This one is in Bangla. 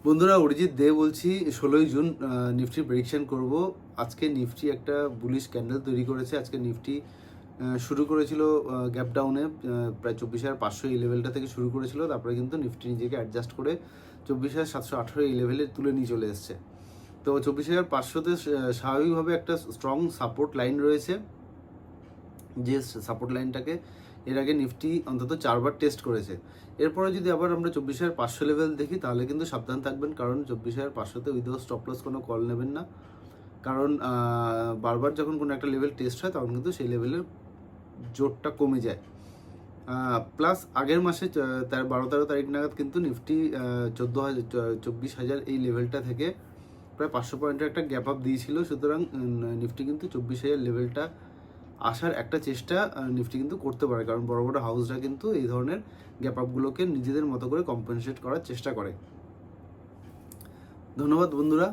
বন্ধুরা, অরিজিৎ দে বলছি। 16ই জুন নিফটির প্রেডিকশন করব। আজকে নিফটি একটা বুলিশ ক্যান্ডেল তৈরি করেছে। আজকে নিফটি শুরু করেছিল গ্যাপ ডাউনে, প্রায় 24,500 এই লেভেলটা থেকে শুরু করেছিল। তারপরে কিন্তু নিফটি নিজেকে অ্যাডজাস্ট করে 24,718 এই লেভেলে তুলে নিয়ে চলে এসছে। তো 24,500তে স্বাভাবিকভাবে একটা স্ট্রং সাপোর্ট লাইন রয়েছে, যে সাপোর্ট লাইনটাকে এর আগে নিফটি অন্তত 4বার টেস্ট করেছে। এরপরে যদি আবার আমরা 24,500 লেভেল দেখি, তাহলে কিন্তু সাবধান থাকবেন, কারণ 24,500তে উইদাউট স্টপ লস কোনো কল নেবেন না। কারণ বারবার যখন কোনো একটা লেভেল টেস্ট হয়, তখন কিন্তু সেই লেভেলের জোরটা কমে যায়। প্লাস আগের মাসে 12-13 তারিখ নাগাদ কিন্তু নিফটি 24,000 এই লেভেলটা থেকে প্রায় 500 পয়েন্টের একটা গ্যাপ আপ দিয়েছিল। সুতরাং নিফটি কিন্তু 24,000 লেভেলটা আসার একটা চেষ্টা নিফটি কিন্তু করতে পারে, কারণ বড় বড় হাউসরা কিন্তু এই ধরনের গ্যাপ আপগুলোকে নিজেদের মতো করে কম্পেনসেট করার চেষ্টা করে। ধন্যবাদ বন্ধুরা।